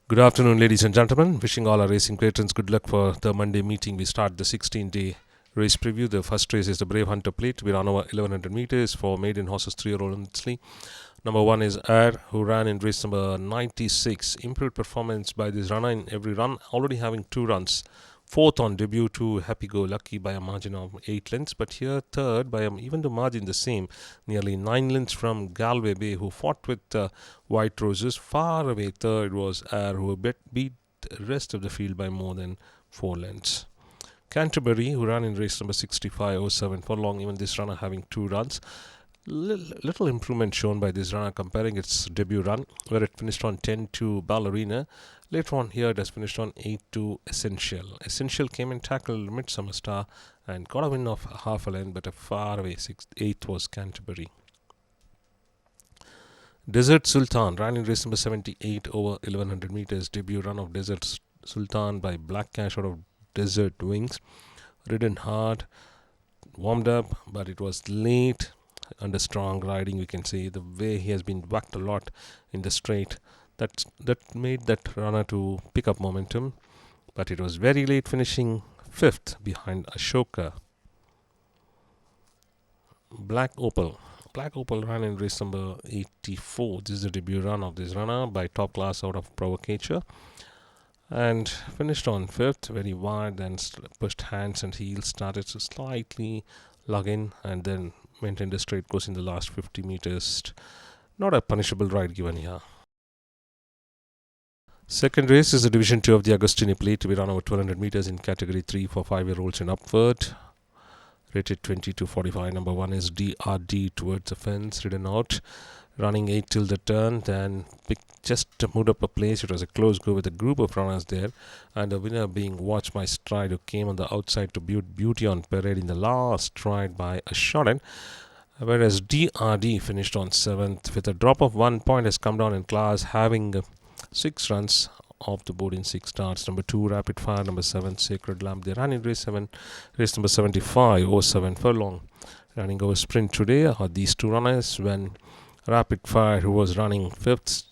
Good afternoon, ladies and gentlemen. Wishing all our racing patrons good luck for the Monday meeting. We start the 16-day race preview. The first race is the Brave Hunter Plate. We run over 1100 meters for maiden horses 3-year-old only. Number 1 is Air, who ran in race number 96. Improved performance by this runner in every run, already having 2 runs. Fourth on debut to Happy Go Lucky by a margin of 8 lengths, but here third by even the margin the same, nearly 9 lengths from Galway Bay, who fought with White Roses. Far away third was Air, who beat the rest of the field by more than 4 lengths. Canterbury, who ran in race number 65.07 for long, even this runner having 2 runs. Little improvement shown by this runner comparing its debut run, where it finished on 10-2 Ballerina. Later on here it has finished on 8-2 Essential. Essential came and tackled Midsummer Star and got a win of half a length, but a far away 8th was Canterbury. Desert Sultan ran in race number 78 over 1100 meters. Debut run of Desert Sultan by Black Cash out of Desert Wings. Ridden hard, warmed up, but it was late. Under strong riding, we can say the way he has been whacked a lot in the straight, that made that runner to pick up momentum, but it was very late, finishing 5th behind Ashoka. Black Opal ran in race number 84. This is the debut run of this runner by Top Class out of Provocature, and finished on 5th, very wide, then pushed hands and heels, started to slightly lug in and then maintained a straight course in the last 50 meters. Not a punishable ride given here. Second race is the Division 2 of the Agostini Plate. We run over 1200 meters in category 3 for 5-year-olds and upward. Rated 20-45. Number 1 is DRD towards the fence, ridden out. Running 8 till the turn, then just moved up a place. It was a close go with a group of runners there, and the winner being Watch My Stride, who came on the outside to Beauty on Parade in the last stride by a shot in. Whereas DRD finished on 7th with a drop of 1 point, has come down in class, having 6 runs off the board in 6 starts. Number 2 Rapid Fire, number 7 Sacred Lamp. They ran in race number 75.07 furlong. Running over sprint today are these 2 runners, when Rapid Fire, who was running 5th,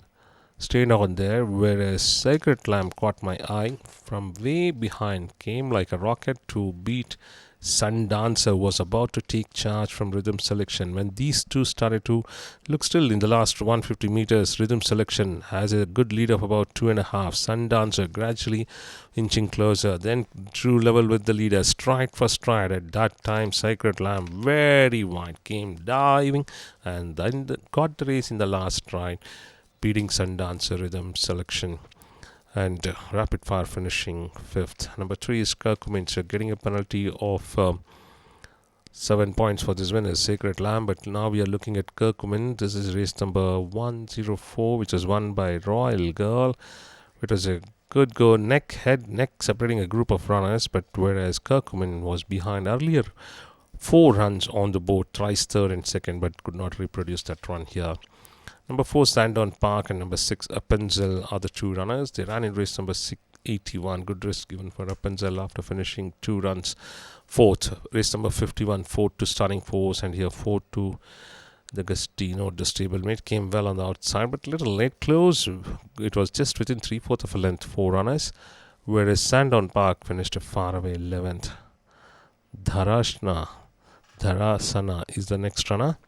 stayed on there, whereas Sacred Lamp caught my eye from way behind, came like a rocket to beat Sundancer, was about to take charge from Rhythm Selection. When these 2 started to look still in the last 150 meters, Rhythm Selection has a good lead of about 2.5. Sundancer gradually inching closer, then drew level with the leader, stride for stride. At that time, Sacred Lamb very wide, came diving and then got the race in the last stride, beating Sundancer Rhythm Selection, and Rapid Fire finishing 5th. Number 3 is Kirkminster, getting a penalty of 7 points for this winner, Sacred Lamb. But now we are looking at Kirkman. This is race number 104, which was won by Royal Girl. It was a good go, neck separating a group of runners, but whereas Kirkman was behind earlier, 4 runs on the board, thrice third and second, but could not reproduce that run here. Number 4 Sandown Park and number 6 Appenzell are the 2 runners. They ran in race number 81. Good risk given for Appenzell after finishing 2 runs 4th. Race number 51, 4th to starting force, and here 4th to the Gustino, the stablemate. Came well on the outside, but little late close. It was just within 3/4 of a length, 4 runners, whereas Sandown Park finished a far away 11th. Dharasana is the next runner.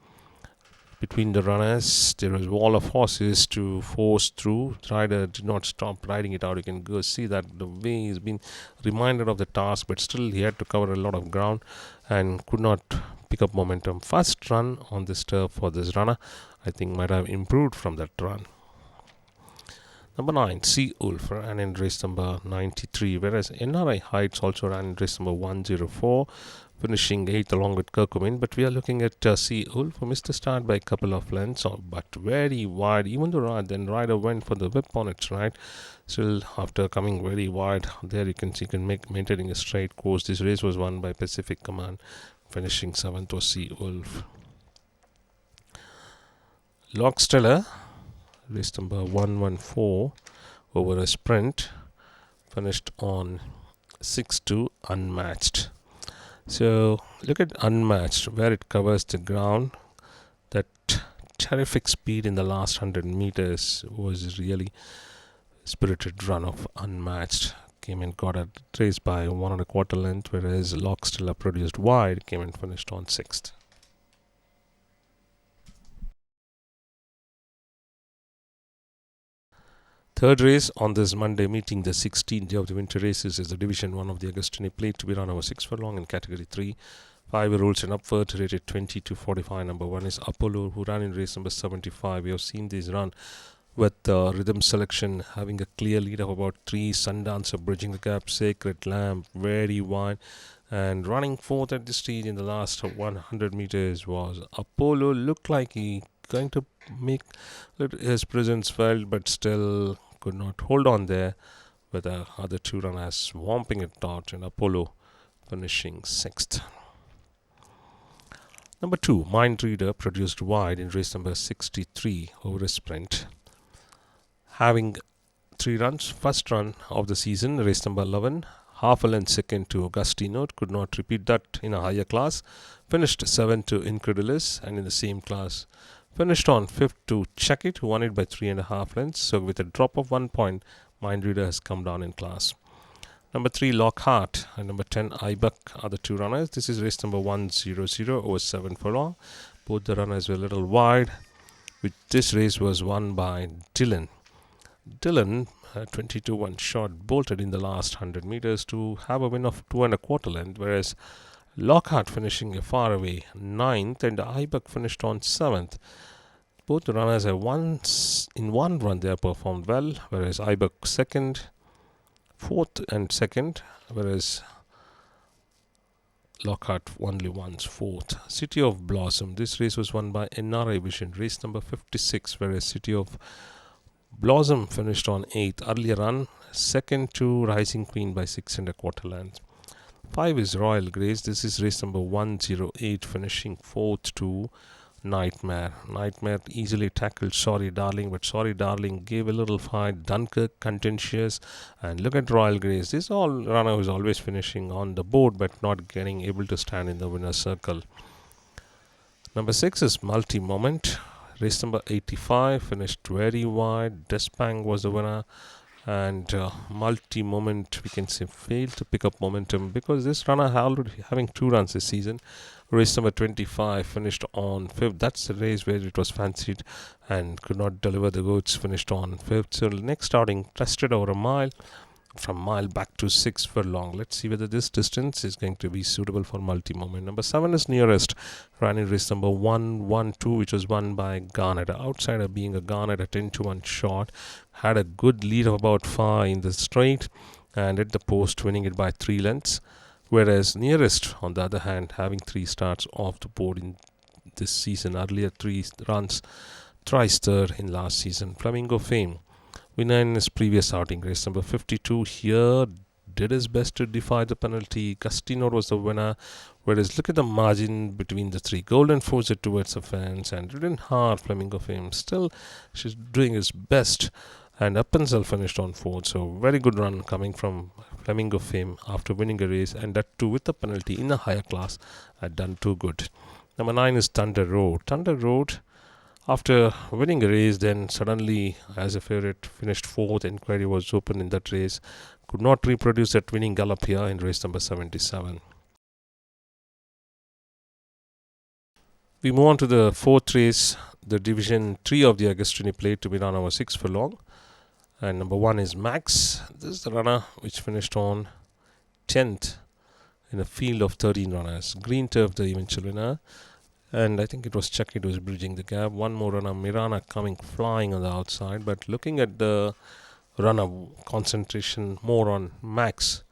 Between the runners, there was a wall of horses to force through. The rider did not stop riding it out. You can go see that the way he's been reminded of the task, but still he had to cover a lot of ground and could not pick up momentum. First run on this turf for this runner, I think might have improved from that run. Number 9, Sea Wolf ran in race number 93, whereas NRI Heights also ran in race number 104, finishing 8th along with Kirkman. But we are looking at Sea Wolf, who missed the start by a couple of lengths, but very wide. Even though then rider went for the whip on its right, still after coming very wide, there you can see maintaining a straight course. This race was won by Pacific Command, finishing 7th was Sea Wolf. Lockstella, race number 114 over a sprint, finished on 6-2 Unmatched. So look at Unmatched, where it covers the ground. That terrific speed in the last 100 meters was really spirited run of Unmatched. Came and got a race by 1 1/4 length, whereas Lockstiller produced wide, came and finished on 6th. Third race on this Monday, meeting the 16th day of the winter races, is the Division 1 of the Agustini Plate to be run over 6 furlong in Category 3. 5-year-olds and upward, rated 20 to 45. Number 1 is Apollo, who ran in race number 75. We have seen this run with Rhythm Selection having a clear lead of about 3. Sundancer bridging the gap. Sacred Lamb very wide. And running fourth at this stage in the last 100 meters was Apollo. Looked like he going to make his presence felt, but still could not hold on there, with the other two runners swamping it out, and Apollo finishing 6th. Number 2, Mind Reader, produced wide in race number 63 over a sprint, having 3 runs. First run of the season, race number 11, half a length second to Agustino, could not repeat that in a higher class. Finished 7th to Incredulous, and in the same class finished on 5th to Check It, who won it by 3.5 lengths. So with a drop of 1 point, Mind Reader has come down in class. Number 3, Lockhart, and number 10, AIBAK are the 2 runners. This is race number 100 over 7 furlong. Both the runners were a little wide, which this race was won by Dylan. Dylan, 22-1 shot, bolted in the last 100 meters to have a win of 2.25 length, whereas Lockhart finishing a far away 9th, and AIBAK finished on 7th. Both the runners have in one run they have performed well, whereas AIBAK 2nd, 4th and 2nd, whereas Lockhart only once 4th. City of Blossom, this race was won by NRI Vision, race number 56, whereas City of Blossom finished on 8th. Earlier run, 2nd to Rising Queen by 6.25 lengths. 5 is Royal Grace. This is race number 108, finishing 4th to Nightmare. Nightmare easily tackled Sorry Darling, but Sorry Darling gave a little fight. Dunkirk contentious, and look at Royal Grace. This all runner who is always finishing on the board but not getting able to stand in the winner's circle. Number 6 is Multi-Moment. Race number 85, finished very wide. Despang was the winner, and Multi-Moment, we can say, failed to pick up momentum because this runner already having 2 runs this season. Race number 25 finished on 5th. That's the race where it was fancied and could not deliver the goods. Finished on 5th. So next outing, tested over a mile, from mile back to 6 furlong. Let's see whether this distance is going to be suitable for Multi-Moment. Number 7 is Nearest, ran in race number 112, which was won by Garnet. Outsider being a Garnet, a 10-1 shot, had a good lead of about 5 in the straight, and at the post winning it by 3 lengths. Whereas Nearest, on the other hand, having 3 starts off the board in this season, earlier 3 runs, thrice third in last season. Flamingo Fame, winner in his previous outing, race number 52, here did his best to defy the penalty. Castino was the winner, whereas look at the margin between the 3. Golden forced it towards the fence, and ridden hard. Flamingo Fame still, she's doing his best, and Appenzell finished on 4th. So very good run coming from Flamingo Fame after winning a race, and that too with the penalty in a higher class, had done too good. Number 9 is Thunder Road. Thunder Road, after winning a race, then suddenly, as a favorite, finished 4th. Inquiry was open in that race. Could not reproduce that winning gallop here in race number 77. We move on to the 4th race, the Division 3 of the Agustini Plate to be run over 6 furlong. And number 1 is Max. This is the runner which finished on 10th in a field of 13 runners. Green Turf, the eventual winner. And I think it was Chucky who was bridging the gap. One more runner, Mirana, coming flying on the outside. But looking at the runner, concentration more on Max,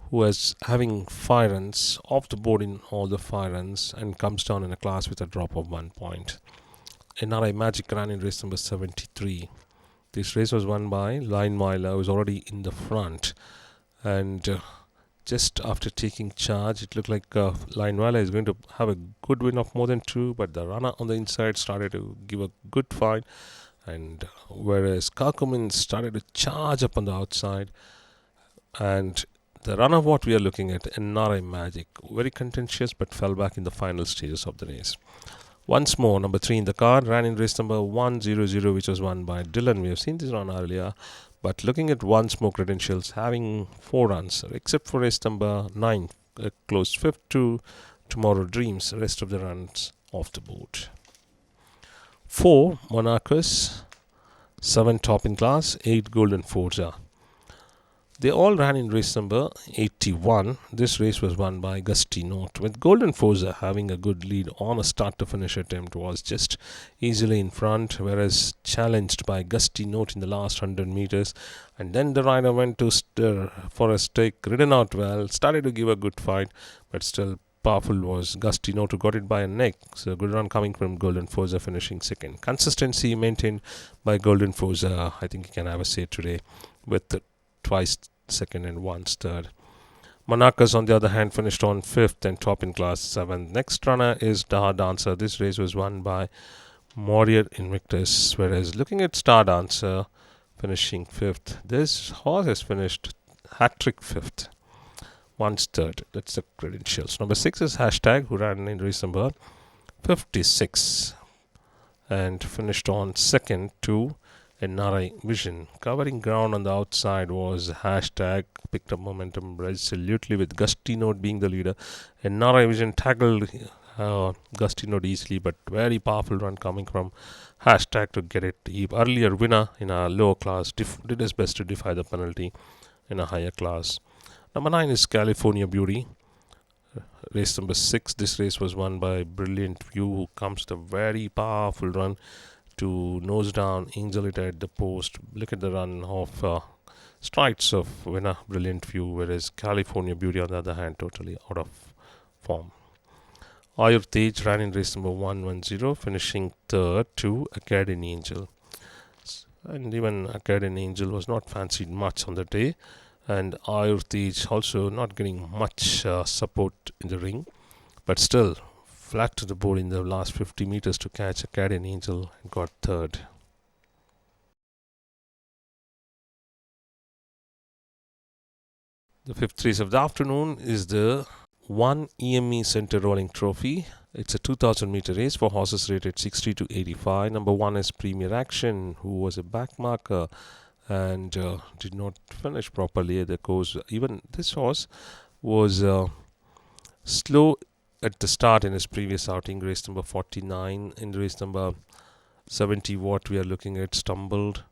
who was having 5 runs off the board in all the 5 runs, and comes down in a class with a drop of 1 point. NRI Magic ran in race number 73. This race was won by Line Miler, who was already in the front. And just after taking charge, it looked like Line Miler is going to have a good win of more than 2, but the runner on the inside started to give a good fight. And whereas Kakumin started to charge up on the outside, and the runner what we are looking at, NRI Magic, very contentious but fell back in the final stages of the race. Once more, number 3 in the card, ran in race number 100, which was won by Dylan. We have seen this run earlier. But looking at once more credentials, having 4 runs, except for race number 9, closed 5th to Tomorrow Dreams, rest of the runs off the board. 4 Monarchus, 7 Top in Class, 8 Golden Forza. They all ran in race number 81. This race was won by Gusty Note, with Golden Forza having a good lead on a start to finish attempt, was just easily in front, whereas challenged by Gusty Note in the last 100 meters. And then the rider went to stir for a stake, ridden out well, started to give a good fight, but still powerful was Gusty Note, who got it by a neck. So good run coming from Golden Forza, finishing second. Consistency maintained by Golden Forza. I think he can have a say today with the twice second and once third. Monarchus, on the other hand, finished on 5th and Top in Class 7th. Next runner is Daha Dancer. This race was won by Warrior Invictus, whereas looking at Star Dancer finishing 5th, this horse has finished hat-trick 5th, once third. That's the credentials. Number 6 is Hashtag, who ran in race number 56 and finished on 2nd to NRI Vision. Covering ground on the outside was Hashtag, picked up momentum resolutely with Gusty Note being the leader. NRI Vision tackled Gusty Note easily, but very powerful run coming from Hashtag to get it. He earlier winner in a lower class did his best to defy the penalty in a higher class. Number 9 is California Beauty. Race number 6. This race was won by Brilliant View, who comes to a very powerful run to nose down Angel It at the post. Look at the run of strides of winner Brilliant View, whereas California Beauty on the other hand totally out of form. Ayur Tej ran in race number 110, finishing 3rd to Academy Angel. And even Academy Angel was not fancied much on the day, and Ayur Tej also not getting much support in the ring, but still flat to the board in the last 50 meters to catch Academy Angel and got 3rd. The 5th race of the afternoon is the 1 EME Center Rolling Trophy. It's a 2000 meter race for horses rated 60 to 85. Number 1 is Premier Action, who was a back marker and did not finish properly at the course. Even this horse was slow at the start in his previous outing, race number 49. In race number 70, what we are looking at, stumbled,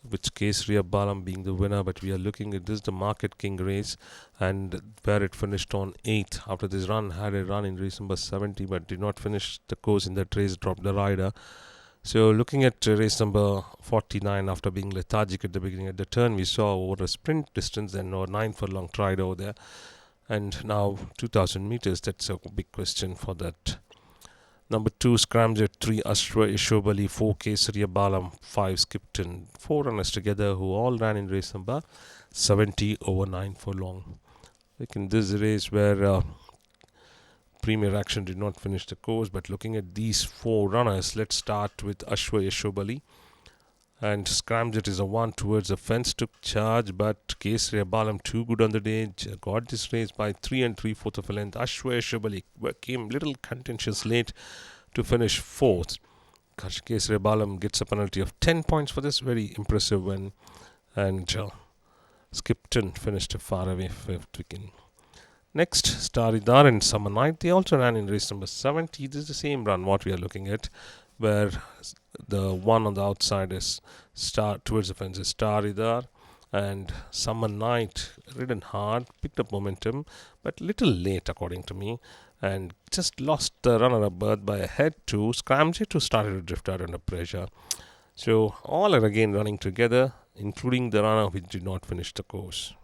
which Kesriya Balam being the winner, but we are looking at this, the Market King race, and where it finished on 8th. After this run, had a run in race number 70, but did not finish the course in that race, dropped the rider. So looking at race number 49, after being lethargic at the beginning at the turn, we saw over a sprint distance and 9 furlong tried over there. And now 2000 meters, that's a big question for that. Number 2, Scramjet, 3, Ashwa Ishobali, 4, Kesariya Balam, 5, Skipton. 4 runners together who all ran in race number 70 over 9 furlong. Like in this race where Premier Action did not finish the course, but looking at these 4 runners, let's start with Ashwa Ishobali. And Scramjet is a 1 towards the fence, took charge, but Kesariya Balam too good on the day, got this race by 3 3/4 of a length. Ashwa Shabali came little contentious late to finish 4th. Kesariya Balam gets a penalty of 10 points for this, very impressive win. And Skipton finished far away 5th wicket. Next, Staridar and Summer Night, they also ran in race number 70. This is the same run what we are looking at, where the one on the outside is towards the fence is Staridar, and Summer Night ridden hard, picked up momentum, but little late according to me, and just lost the runner-up berth by a head to Scramjet, who started to drift out under pressure. So all are again running together, including the runner which did not finish the course.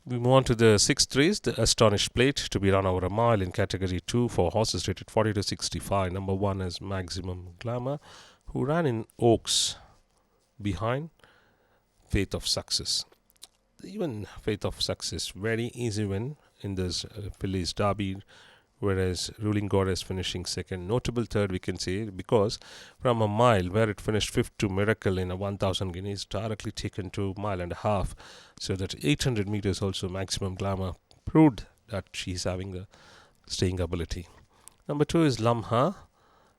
We move on to the 6th race, the Astonished Plate, to be run over a mile in category 2 for horses rated 40 to 65. Number 1 is Maximum Glamour, who ran in Oaks behind Faith of Success. Even Faith of Success, very easy win in this Phillies Derby, whereas Ruling Goddess finishing 2nd. Notable 3rd, we can say, because from a mile where it finished 5th to Miracle in a 1000 guineas, directly taken to a mile and a half. So that 800 meters also Maximum Glamour proved that she's having the staying ability. Number 2 is Lamha,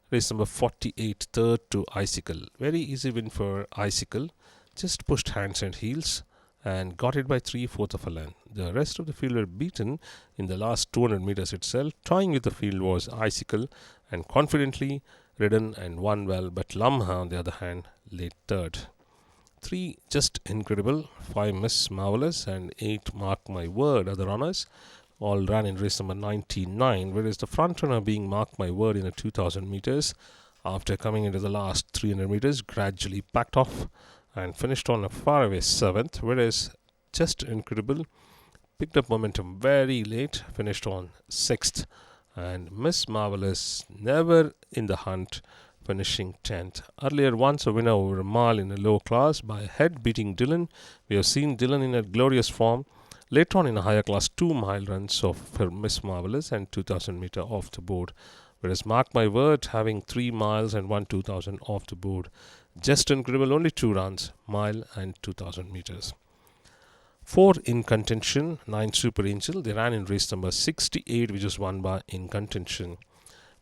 race number 48, third to Icicle. Very easy win for Icicle. Just pushed hands and heels and got it by 3/4 of a length. The rest of the field were beaten in the last 200 meters itself. Toying with the field was Icicle and confidently ridden and won well, but Lamha, on the other hand, laid third. 3 Just Incredible, 5 Miss Marvelous, and 8 Mark My Word are the runners. All ran in race number 99, whereas the front runner, being Mark My Word in a 2000 meters, after coming into the last 300 meters, gradually backed off and finished on a faraway 7th, whereas Just Incredible picked up momentum very late, finished on 6th, and Miss Marvelous, never in the hunt, finishing 10th. Earlier once a winner over a mile in a low class by a head, beating Dylan. We have seen Dylan in a glorious form. Later on in a higher class, 2-mile runs of Miss Marvelous and 2000 meter off the board, whereas Mark My Word having 3 miles and 1 2000 off the board. Just Incredible, only 2 runs, mile and 2000 meters. 4 In Contention, 9 Super Angel. They ran in race number 68, which was won by In Contention.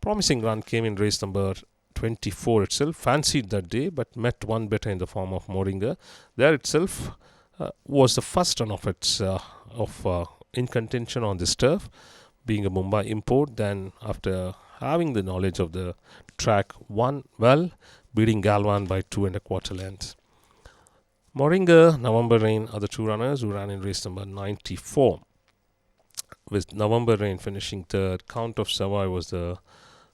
Promising run came in race number 24 itself, fancied that day, but met one better in the form of Moringa. There itself was the first run of its In Contention on this turf, being a Mumbai import. Then, after having the knowledge of the track, won well, beating Galvan by 2 1/4 lengths. Moringa, November Rain are the 2 runners who ran in race number 94, with November Rain finishing third. Count of Savoy was the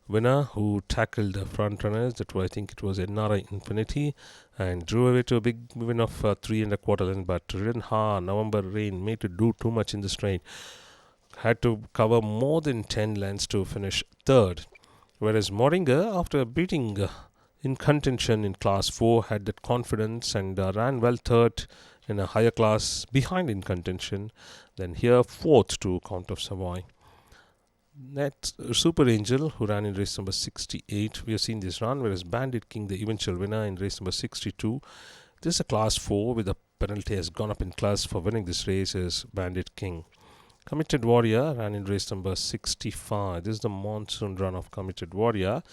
winner, who tackled the front runners. That was, I think it was NRI Infinity, and drew away to a big win of 3 1/4 length. But November Rain made to do too much in the straight. Had to cover more than 10 lengths to finish third. Whereas Moringa, after beating In Contention in class 4, had that confidence and ran well third in a higher class behind In Contention. Then here fourth to Count of Savoy. Next, Super Angel, who ran in race number 68. We have seen this run, whereas Bandit King, the eventual winner in race number 62. This is a class 4 with a penalty has gone up in class for winning this race, is Bandit King. Committed Warrior ran in race number 65. This is the monsoon run of Committed Warrior,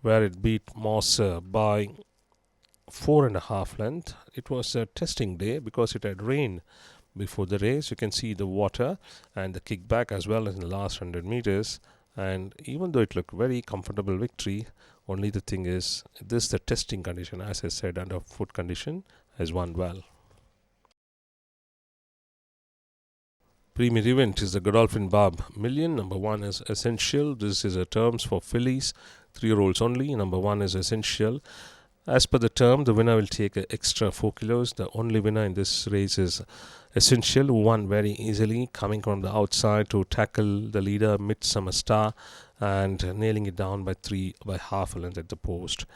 where it beat Moser by 4 1/2 length. It was a testing day because it had rained before the race. You can see the water and the kickback as well as in the last 100 meters. And even though it looked very comfortable victory, only the thing is, this is the testing condition. As I said, under foot condition, has won well. Premier event is the Godolphin Bob Million. Number 1 is Essential. This is a terms for fillies, 3-year-olds only. Number 1 is Essential. As per the term, the winner will take an extra 4 kilos. The only winner in this race is Essential, who won very easily, coming from the outside to tackle the leader Midsummer Star and nailing it down by 1/2 length at the post.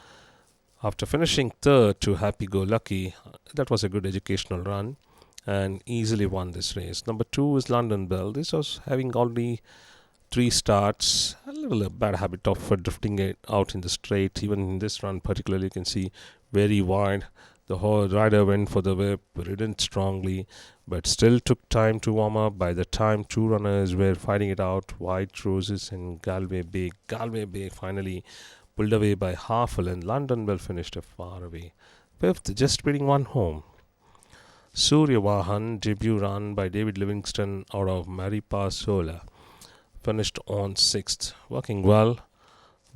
After finishing third to Happy Go Lucky, that was a good educational run and easily won this race. Number 2 is London Bell. This was having already 3 starts, a little bad habit of drifting it out in the straight. Even in this run particularly, you can see very wide. The whole rider went for the whip, ridden strongly, but still took time to warm up. By the time 2 runners were fighting it out, White Roses and Galway Bay. Galway Bay finally pulled away by 1/2 length. London Bell finished a far away 5th, just beating 1 home. SOORYA VAHAN, debut run by David Livingston out of Maripasola, finished on 6th, working well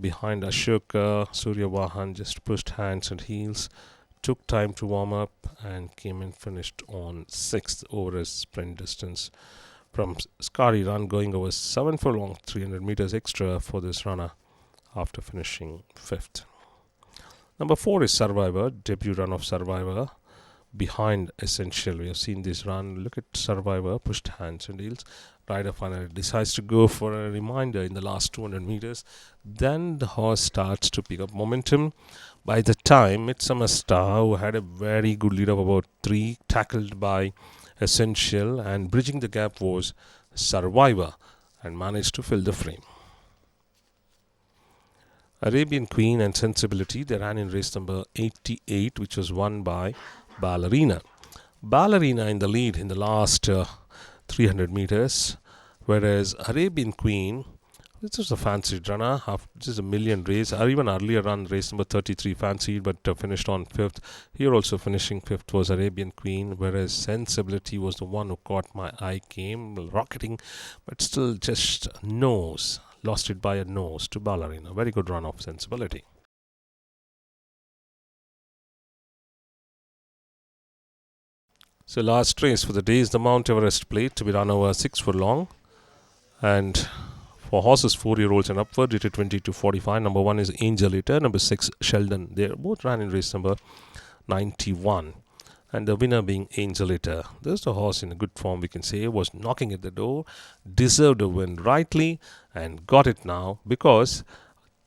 behind Ashoka. SOORYA VAHAN just pushed hands and heels, took time to warm up, and came and finished on 6th over a sprint distance. From Scary run going over 7 furlong, 300 meters extra for this runner after finishing 5th. Number 4 is Survivor, debut run of Survivor behind Essential. We have seen this run. Look at Survivor, pushed hands and heels. Rider finally decides to go for a reminder in the last 200 meters. Then the horse starts to pick up momentum. By the time Midsummer Star, who had a very good lead of about 3, tackled by Essential, and bridging the gap was Survivor, and managed to fill the frame. Arabian Queen and Sensibility, they ran in race number 88, which was won by Ballerina. Ballerina in the lead in the last 300 meters, whereas Arabian Queen This is a fancied runner. This is a million race, or even earlier run, race number 33 fancied, but finished on 5th. Here also finishing 5th was Arabian Queen, whereas Sensibility was the one who caught my eye, came rocketing, but still just nose. Lost it by a nose to Ballerina. Very good run of Sensibility. So last race for the day is the Mount Everest Plate to be run over 6 furlong. And for horses 4-year-olds and upward, rated 20 to 45. Number 1 is Angel Eater. Number 6, Sheldon. They both ran in race number 91. And the winner being Angel Eater. This is the horse in a good form, we can say. Was knocking at the door. Deserved a win rightly. And got it now because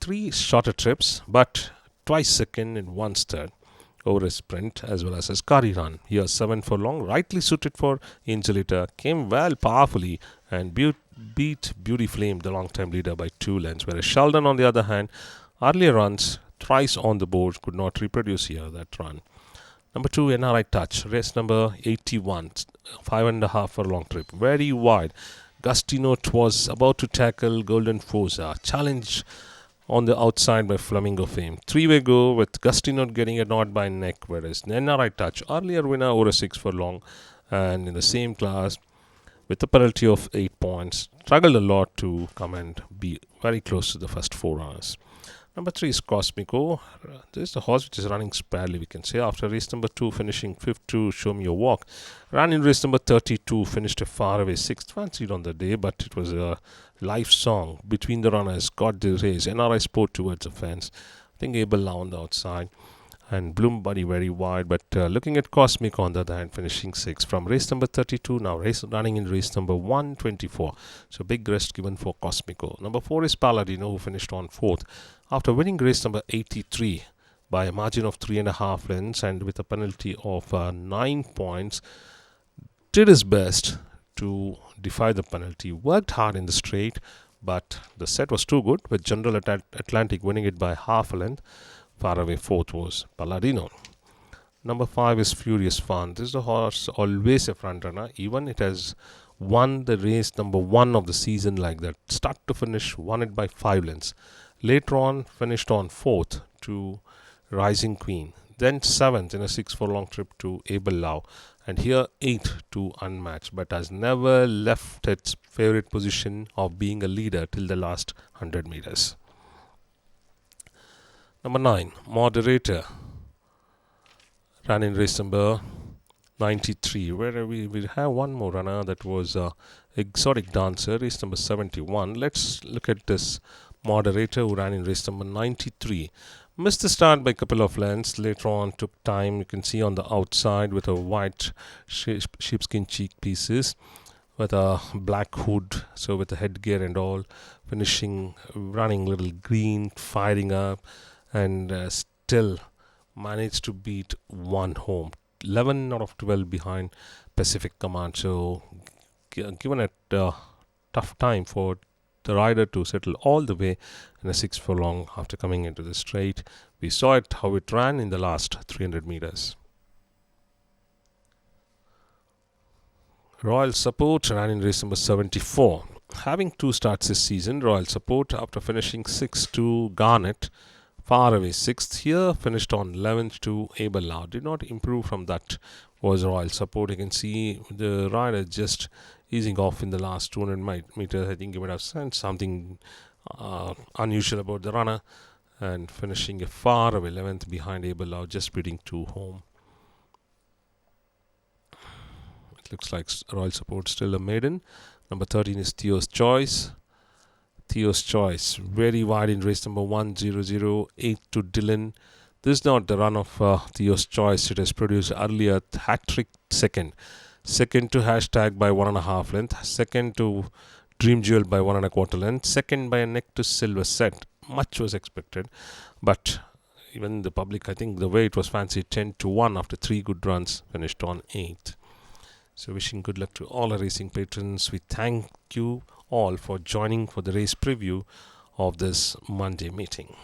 3 shorter trips, but twice second and once third over a sprint as well as a scurry run. Here 7 furlong, rightly suited for Angel Eater. Came well powerfully and beat Beauty Flame, the long-time leader, by 2 lengths. Whereas Sheldon, on the other hand, earlier runs thrice on the board, could not reproduce here that run. Number 2, NRI Touch, race number 81, 5.5 furlong trip, very wide. Gusty Note was about to tackle Golden Forza. Challenge on the outside by Flamingo Fame. 3-way go with Gusty Note getting a nod by neck, whereas NRI Touch, earlier winner over a 6 furlong, and in the same class with a penalty of 8 points, struggled a lot to come and be very close to the first 4 runners. Number 3 is Cosmico. This is the horse which is running sparely, we can say. After race number 2, finishing 5th to Show Me Your Walk. Ran in race number 32, finished a far away 6th. Fancied on the day, but it was a live song between the runners. Got the race. NRI Sport towards the fence. I think Abel now on the outside. And Bloom Buddy very wide, but looking at Cosmic on the other hand, finishing 6th from race number 32, now running in race number 124. So big rest given for Cosmico. Number 4 is Palladino, who finished on 4th after winning race number 83 by a margin of 3.5 lengths and with a penalty of 9 points. Did his best to defy the penalty, worked hard in the straight, but the set was too good, with General Atlantic winning it by half a length. Far away 4th was Palladino. Number 5 is Furious Fun. This is a horse always a front runner. Even it has won the race number 1 of the season like that. Start to finish, won it by 5 lengths. Later on, finished on 4th to Rising Queen. Then 7th in a 6 furlong trip to Abel Lau. And here 8th to Unmatched. But has never left its favorite position of being a leader till the last 100 meters. Number 9, Moderator, ran in race number 93, where we have one more runner that was Exotic Dancer, race number 71. Let's look at this Moderator who ran in race number 93. Missed the start by a couple of lengths. Later on took time. You can see on the outside with a white sheepskin cheek pieces with a black hood, so with the headgear and all, finishing running little green, firing up, and still managed to beat one home. 11 out of 12 behind Pacific Command. So given a tough time for the rider to settle all the way in a 6 furlong after coming into the straight. We saw it how it ran in the last 300 meters. Royal Support ran in race number 74. Having 2 starts this season, Royal Support, after finishing 6th to Garnet, far away 6th here, finished on 11th to Abel Lau. Did not improve from that was Royal Support. You can see the rider just easing off in the last 200 meters. I think you would have sensed something unusual about the runner, and finishing a far away 11th behind Abel Lau, just beating 2 home. It looks like Royal Support still a maiden. Number 13 is THEO'S Choice. THEO'S Choice, very wide in race number 1008 to Dylan. This is not the run of THEO'S Choice. It has produced earlier hat-trick second. Second to Hashtag by 1.5 length. Second to Dream Jewel by 1.25 length. Second by a neck to Silver Set. Much was expected, but even the public, I think the way it was fancied, 10-1 after 3 good runs, finished on 8th. So wishing good luck to all our racing patrons. We thank you all for joining for the race preview of this Monday meeting.